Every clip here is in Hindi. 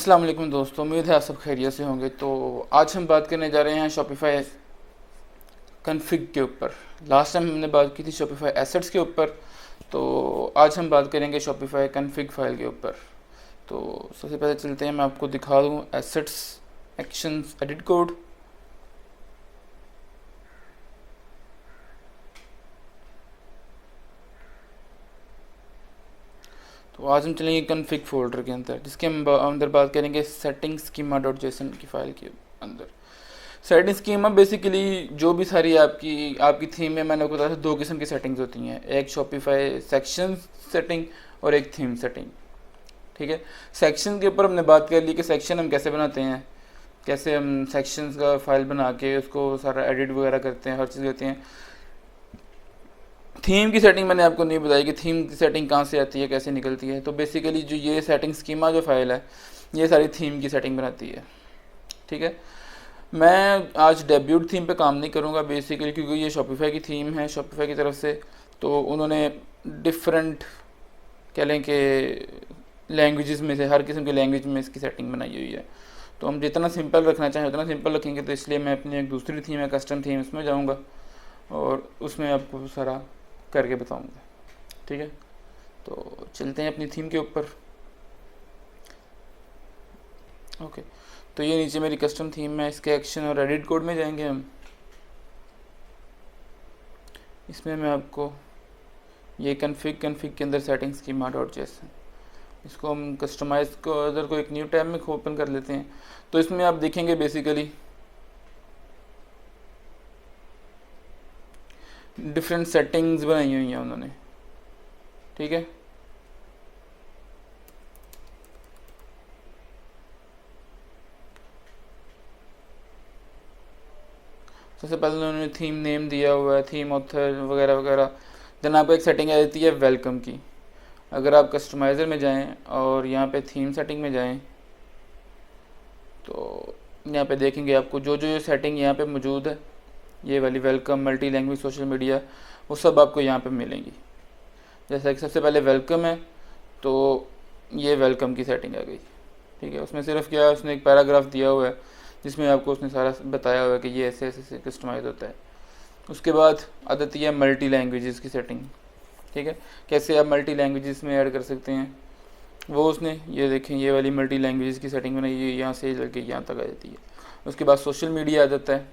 अस्सलाम वालेकुम दोस्तों, उम्मीद है आप सब खैरियत से होंगे। तो आज हम बात करने जा रहे हैं शॉपिफाई कन्फिग के ऊपर। लास्ट टाइम हमने बात की थी शॉपिफाई एसेट्स के ऊपर, तो आज हम बात करेंगे शॉपिफाई कन्फिग फाइल के ऊपर। तो सबसे पहले चलते हैं, मैं आपको दिखा दूँ एसेट्स एक्शंस एडिट कोड। तो आज हम चलेंगे कन्फिग फोल्डर के अंदर, जिसके हम अंदर बात करेंगे सेटिंग स्कीमा डॉट जेसन की फाइल के अंदर। सेटिंग स्कीमा बेसिकली जो भी सारी आपकी थीम में, मैंने आपको बताया था दो किस्म की सेटिंग्स होती हैं, एक शॉपिफाई सेक्शन सेटिंग और एक थीम सेटिंग। ठीक है, सेक्शन के ऊपर हमने बात कर ली कि सेक्शन हम कैसे बनाते हैं, कैसे हम सेक्शंस का फाइल बना के उसको सारा एडिट वगैरह करते हैं, हर चीज़ करते हैं। थीम की सेटिंग मैंने आपको नहीं बताई कि थीम की सेटिंग कहाँ से आती है, कैसे निकलती है। तो बेसिकली जो ये सेटिंग स्कीमा जो फाइल है, ये सारी थीम की सेटिंग बनाती है। ठीक है, मैं आज डेब्यूट थीम पे काम नहीं करूँगा बेसिकली, क्योंकि ये शॉपिफाई की थीम है शॉपिफाई की तरफ से। तो उन्होंने डिफरेंट कह लें कि लैंग्वेजेस में से हर किस्म की लैंग्वेज में इसकी सेटिंग बनाई हुई है। तो हम जितना सिंपल रखना चाहें उतना सिंपल रखेंगे। तो इसलिए मैं अपनी एक दूसरी थीम है कस्टम थीम, उसमें जाऊँगा और उसमें आपको सारा करके बताऊँगा। ठीक है, तो चलते हैं अपनी थीम के ऊपर। ओके, तो ये नीचे मेरी कस्टम थीम है, इसके एक्शन और एडिट कोड में जाएंगे हम। इसमें मैं आपको ये कन्फिग के अंदर सेटिंग स्कीमा डॉट जेसन, इसको हम कस्टमाइज को अदर को एक न्यू टैब में ओपन कर लेते हैं। तो इसमें आप देखेंगे बेसिकली डिफरेंट सेटिंग्स बनाई हुई हैं उन्होंने। ठीक है, सबसे पहले उन्होंने थीम नेम दिया हुआ है, थीम ऑथर वगैरह वगैरह। देन आपको एक सेटिंग आ जाती है वेलकम की। अगर आप कस्टमाइज़र में जाएं और यहाँ पे थीम सेटिंग में जाएं, तो यहाँ पे देखेंगे आपको जो जो सेटिंग यहाँ पे मौजूद है, ये वाली welcome, multi language, social media, वो सब आपको यहाँ पे मिलेंगी। जैसा कि सबसे पहले वेलकम है, तो ये वेलकम की सेटिंग आ गई। ठीक है, उसमें सिर्फ क्या है, उसने एक पैराग्राफ दिया हुआ है जिसमें आपको उसने सारा बताया हुआ है कि ये ऐसे ऐसे कस्टमाइज़ होता है। उसके बाद आती है मल्टी लैंग्वेजेस की सेटिंग। ठीक है, कैसे आप मल्टी लैंग्वेजेस में ऐड कर सकते हैं, वो उसने ये देखें, ये वाली मल्टी लैंग्वेजेस की सेटिंग बनाई, ये यहाँ से लेके यहाँ तक आ जाती है। उसके बाद सोशल मीडिया आ जाता है,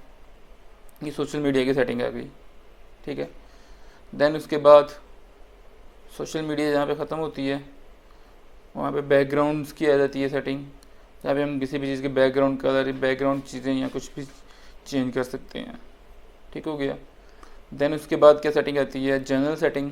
ये सोशल मीडिया की सेटिंग आ गई। ठीक है, देन उसके बाद सोशल मीडिया जहाँ पे ख़त्म होती है, वहाँ पे बैकग्राउंड्स की आ जाती है सेटिंग, जहाँ पे हम किसी भी चीज़ के बैकग्राउंड कलर, बैकग्राउंड चीज़ें या कुछ भी चेंज कर सकते हैं। ठीक हो गया। देन उसके बाद क्या सेटिंग आती है, जनरल सेटिंग,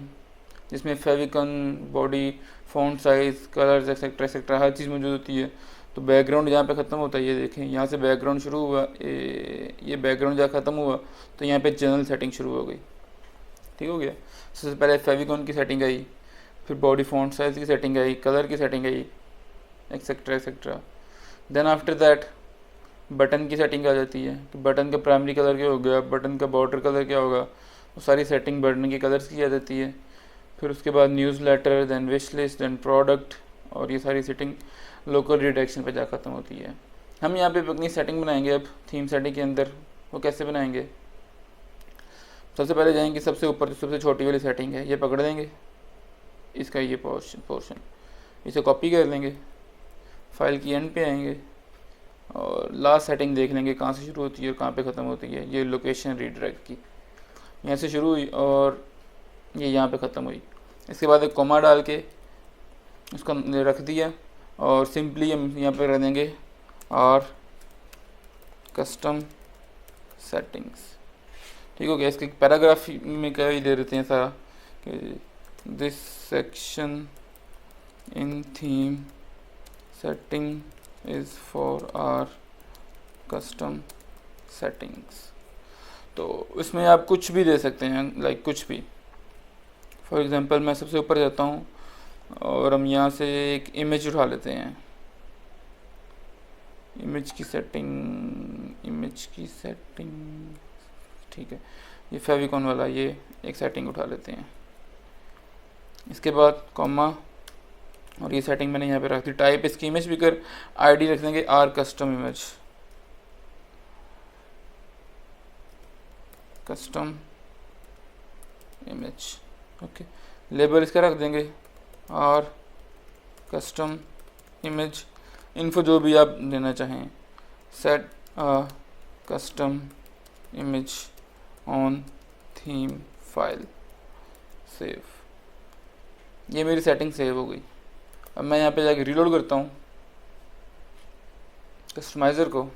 जिसमें favicon, body, font size, colours etcetera etcetera हर चीज़ मौजूद होती है। तो बैकग्राउंड जहाँ पे ख़त्म होता है, ये देखें यहाँ से बैकग्राउंड शुरू हुआ, ये बैकग्राउंड जहाँ ख़त्म हुआ तो यहाँ पे जनरल सेटिंग शुरू हो गई। ठीक हो गया। सबसे पहले फेविकॉन की सेटिंग आई, फिर बॉडी फ़ॉन्ट साइज़ की सेटिंग आई, कलर की सेटिंग आई, etcetera etcetera. Then after that button की सेटिंग आ जाती है कि बटन का प्राइमरी कलर क्या हो गया, बटन का बॉर्डर कलर क्या होगा, वो सारी सेटिंग बटन के कलर्स की आ जाती है। फिर उसके बाद newsletter, then wish list, then product, और ये सारी सेटिंग लोकल रिडायरेक्शन पे जा ख़त्म होती है। हम यहाँ पे अपनी सेटिंग बनाएंगे अब थीम सेटिंग के अंदर। वो कैसे बनाएंगे, सबसे पहले जाएंगे सबसे ऊपर जो सबसे छोटी वाली सेटिंग है, ये पकड़ देंगे, इसका ये पोर्शन इसे कॉपी कर लेंगे, फाइल की एंड पे आएंगे और लास्ट सेटिंग देख लेंगे कहाँ से शुरू होती है और कहाँ पे ख़त्म होती है। ये लोकेशन रीडायरेक्ट की यहाँ से शुरू हुई और ये यहाँ पे ख़त्म हुई। इसके बाद एक कॉमा डाल के उसका रख दिया और सिंपली हम यहाँ पे रख देंगे और कस्टम सेटिंग्स। ठीक हो गया। इसके पैराग्राफ में क्या ही दे देते हैं सारा कि this section in theme setting is for our custom settings. तो इसमें आप कुछ भी दे सकते हैं, लाइक कुछ भी। फॉर एग्ज़ाम्पल मैं सबसे ऊपर जाता हूँ और हम यहाँ से एक इमेज उठा लेते हैं, इमेज की सेटिंग। ठीक है, ये फेविकॉन वाला ये एक सेटिंग उठा लेते हैं। इसके बाद कॉमा और ये सेटिंग मैंने यहाँ पे रख दी। टाइप इसकी इमेज पिकर, आईडी रख देंगे our custom image, custom image. Okay, label इसका रख देंगे आर कस्टम इमेज। इन्फो जो भी आप देना चाहें, set custom image on theme file, save. ये मेरी सेटिंग सेव हो गई। अब मैं यहाँ पे जाके रीलोड करता हूँ कस्टमाइज़र को।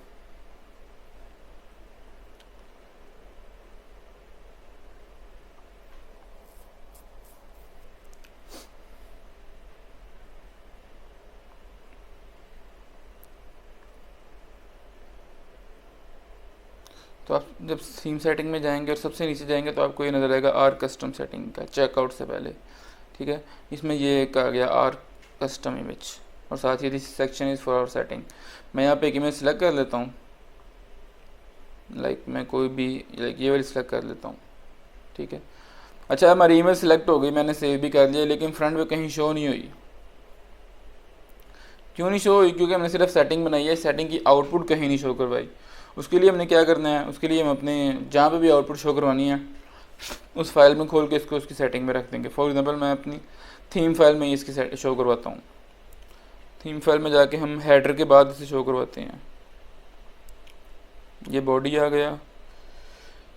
तो आप जब थीम सेटिंग में जाएंगे और सबसे नीचे जाएंगे तो आपको ये नज़र आएगा आर कस्टम सेटिंग का, चेकआउट से पहले। ठीक है, इसमें ये एक आ गया आर कस्टम इमेज और साथ ही this section is for our setting. मैं यहाँ पे एक इमेज सेलेक्ट कर लेता हूँ, लाइक मैं कोई भी लाइक ये वाली सेलेक्ट कर लेता हूँ। ठीक है, अच्छा हमारी इमेज सेलेक्ट हो गई, मैंने सेव भी कर लिया, लेकिन फ्रंट पे कहीं शो नहीं हुई। क्यों नहीं शो हुई? क्योंकि हमने सिर्फ सेटिंग बनाई है, सेटिंग की आउटपुट कहीं नहीं शो करवाई। उसके लिए हमने क्या करना है, उसके लिए हम अपने जहाँ पे भी आउटपुट शो करवानी है उस फाइल में खोल के इसको उसकी सेटिंग में रख देंगे। फॉर एग्जांपल मैं अपनी थीम फाइल में इसकी शो करवाता हूँ। थीम फाइल में जाके हम हेडर के बाद इसे शो करवाते हैं। ये बॉडी आ गया,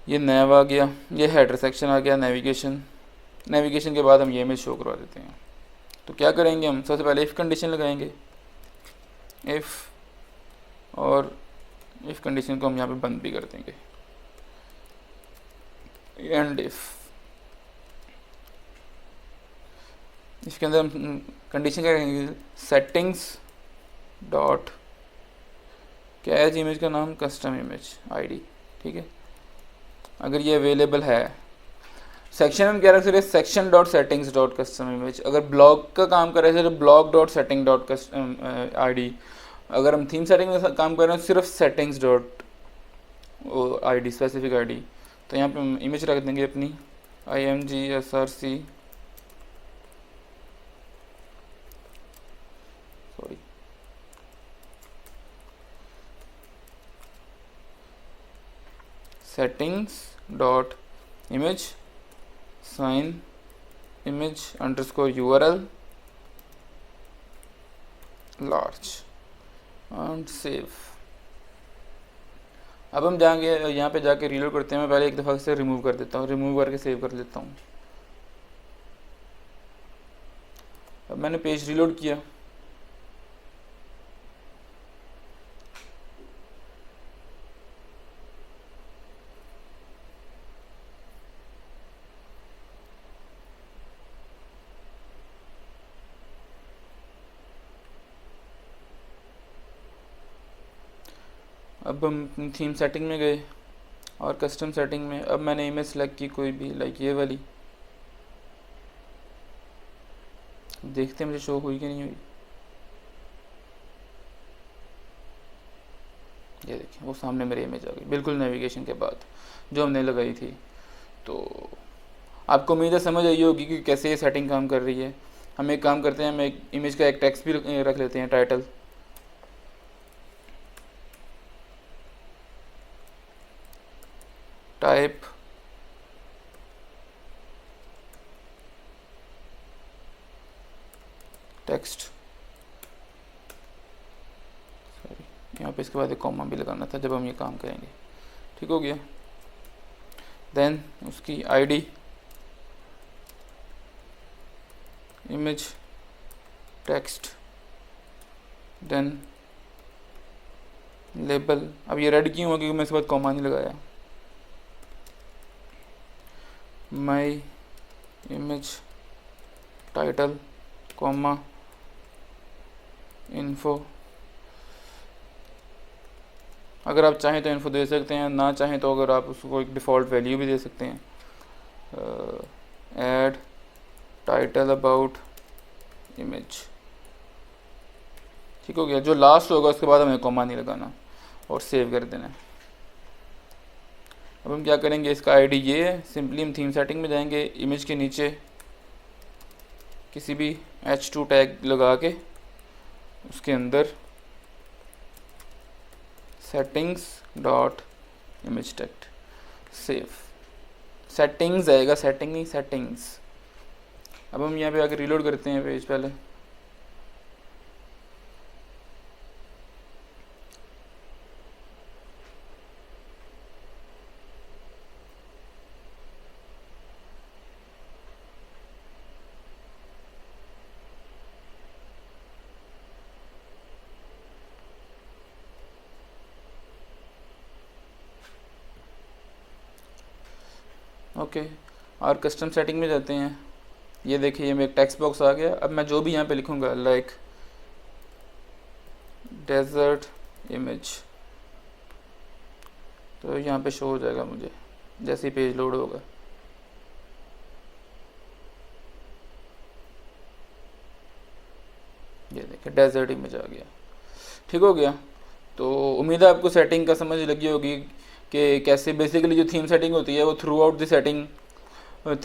ये नैव आ गया, ये हेडर सेक्शन आ गया, नेविगेशन। नेविगेशन के बाद हम ये इमेज शो करवा देते हैं। तो क्या करेंगे हम, सबसे पहले इफ़ कंडीशन लगाएंगे, इफ़, और इफ़ कंडीशन को हम यहाँ पे बंद भी कर देंगे, एंड इसके अंदर हम कंडीशन क्या करेंगे, सेटिंग्स डॉट कैच इमेज का नाम कस्टम इमेज आईडी। ठीक है, अगर ये अवेलेबल है। सेक्शन हम क्या रख सकते हैं, section dot settings dot custom image. अगर ब्लॉग का काम कर रहे हैं तो blog dot setting dot custom ID. अगर हम थीम सेटिंग में काम कर रहे हैं सिर्फ settings dot ID, specific ID. तो यहाँ पे हम इमेज रख देंगे अपनी IMGSRC, sorry settings dot image sign image underscore URL large and save. अब हम जाएंगे यहाँ पे जाके रीलोड करते हैं। मैं पहले एक दफ़ा से रिमूव कर देता हूँ, रिमूव करके सेव कर लेता हूँ। अब मैंने पेज रीलोड किया, अब हम थीम सेटिंग में गए और कस्टम सेटिंग में। अब मैंने इमेज सेलेक्ट की कोई भी, लाइक ये वाली। देखते हैं मुझे शो हुई कि नहीं हुई। ये देखिए वो सामने मेरी इमेज आ गई, बिल्कुल नेविगेशन के बाद जो हमने लगाई थी। तो आपको उम्मीद है समझ आई होगी कि कैसे ये सेटिंग काम कर रही है। हम एक काम करते हैं, हम एक इमेज का एक टेक्स्ट भी रख लेते हैं, टाइटल। टाइप टेक्स्ट, सॉरी यहाँ पे इसके बाद एक कॉमा भी लगाना था जब हम ये काम करेंगे। ठीक हो गया। देन उसकी ID, image text, then label. अब ये रेड क्यों हुआ, क्योंकि मैं इसके बाद कॉमा नहीं लगाया। My image title comma info. अगर आप चाहें तो इन्फो दे सकते हैं, ना चाहें तो अगर आप उसको एक डिफ़ॉल्ट वैल्यू भी दे सकते हैं। Add title about image. ठीक हो गया। जो लास्ट होगा उसके बाद हमें कॉमा नहीं लगाना और सेव कर देना है। अब हम क्या करेंगे, इसका आईडी ये है। सिंपली हम थीम सेटिंग में जाएंगे, इमेज के नीचे किसी भी h2 टैग लगा के उसके अंदर settings dot image text save, settings आएगा, सेटिंग नहीं सेटिंग्स। अब हम यहाँ पे आके रीलोड करते हैं पेज पहले। ओके, और कस्टम सेटिंग में जाते हैं। ये देखिए ये मेरा टेक्स्ट बॉक्स आ गया। अब मैं जो भी यहाँ पे लिखूँगा लाइक डेजर्ट इमेज, तो यहाँ पे शो हो जाएगा मुझे जैसे ही पेज लोड होगा। ये देखिए डेजर्ट इमेज आ गया। ठीक हो गया। तो उम्मीद है आपको सेटिंग का समझ लगी होगी कि कैसे बेसिकली जो थीम सेटिंग होती है वो through out the setting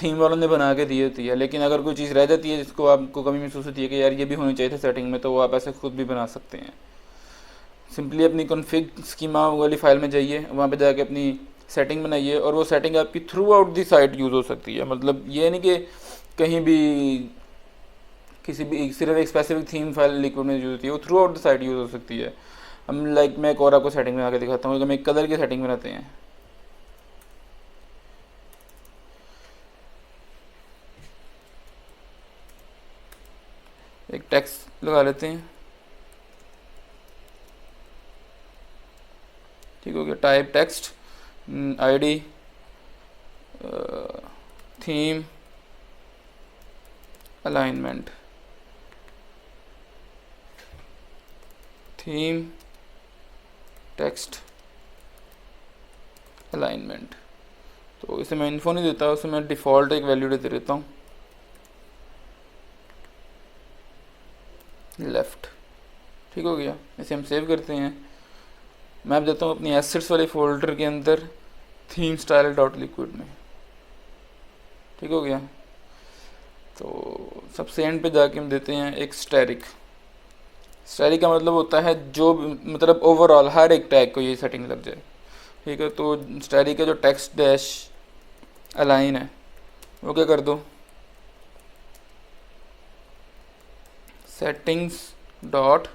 theme वालों ने बना के दी होती है। लेकिन अगर कोई चीज़ रह जाती है जिसको आपको कमी महसूस होती है कि यार ये भी होनी चाहिए था सेटिंग में, तो वो आप ऐसे खुद भी बना सकते हैं। सिंपली अपनी कॉन्फ़िग स्कीमा वाली फाइल में जाइए, वहाँ पे जाके अपनी सेटिंग बनाइए और वो सेटिंग आपकी through out the site use हो सकती है। मतलब ये नहीं कि कहीं भी किसी भी सिर्फ एक स्पेसिफिक थीम फाइल लिक्विड में यूज़ होती है, वो through out the site use हो सकती है। हम लाइक मैं एक और आपको सेटिंग बना के दिखाता हूँ। हम एक कलर की सेटिंग बनाते हैं। एक टेक्स्ट लगा लेते हैं। ठीक हो गया। Type text, ID, theme, alignment, theme text alignment. तो इसे मैं इन्फो नहीं देता, उसे मैं डिफ़ॉल्ट एक वैल्यू दे देता हूँ लेफ़्ट। ठीक हो गया। इसे हम सेव करते हैं। मैं अब देता हूँ अपनी एसेट्स वाले फोल्डर के अंदर थीम स्टाइल डॉट लिक्विड में। ठीक हो गया। तो सबसे एंड पे जाके हम देते हैं एक स्टैटिक। स्टैटिक का मतलब होता है जो मतलब ओवरऑल हर एक टैग को ये सेटिंग लग जाए। ठीक है। तो स्टैटिक का जो टेक्स्ट डैश अलाइन है वो क्या कर दो, सेटिंग्स डॉट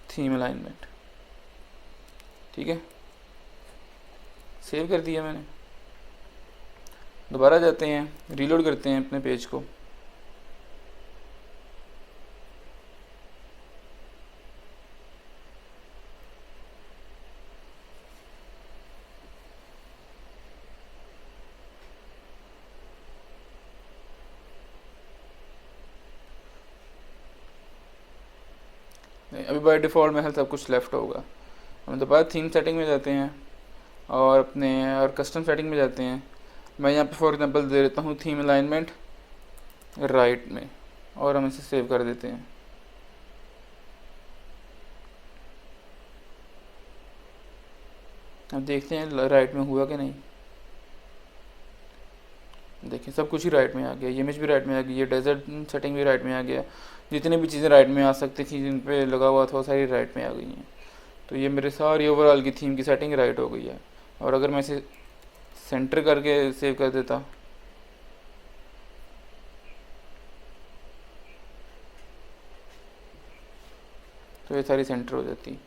थीम अलाइनमेंट। ठीक है, सेव कर दिया मैंने। दोबारा जाते हैं, रीलोड करते हैं अपने पेज को। अभी बाय डिफ़ॉल्ट में सब कुछ लेफ्ट होगा। हम दोबारा थीम सेटिंग में जाते हैं और अपने और कस्टम सेटिंग में जाते हैं। मैं यहाँ पे फॉर एग्जांपल दे देता हूँ थीम अलाइनमेंट राइट में, और हम इसे सेव कर देते हैं। अब देखते हैं राइट में हुआ कि नहीं। देखिए सब कुछ ही राइट में आ गया। ये इमेज भी राइट में आ गई, ये डेजर्ट सेटिंग भी राइट में आ गया। जितनी भी चीज़ें राइट में आ सकती थी जिन पे लगा हुआ था वो सारी राइट में आ गई हैं। तो ये मेरे सारी ओवरऑल की थीम की सेटिंग राइट हो गई है। और अगर मैं इसे सेंटर करके सेव कर देता तो ये सारी सेंटर हो जाती।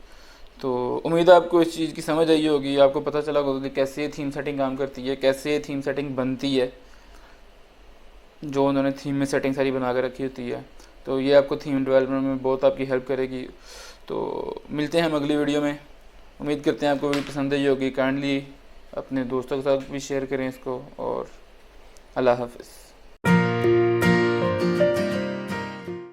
तो उम्मीद है आपको इस चीज़ की समझ आई होगी, आपको पता चला होगा कि कैसे ये थीम सेटिंग काम करती है, कैसे ये थीम सेटिंग बनती है जो उन्होंने थीम में सेटिंग सारी बना कर रखी होती है। तो ये आपको थीम डेवलपमेंट में बहुत आपकी हेल्प करेगी। तो मिलते हैं हम अगली वीडियो में। उम्मीद करते हैं आपको वीडियो पसंद आई होगी। काइंडली अपने दोस्तों के साथ भी शेयर करें इसको, और अल्लाह हाफ़िज़।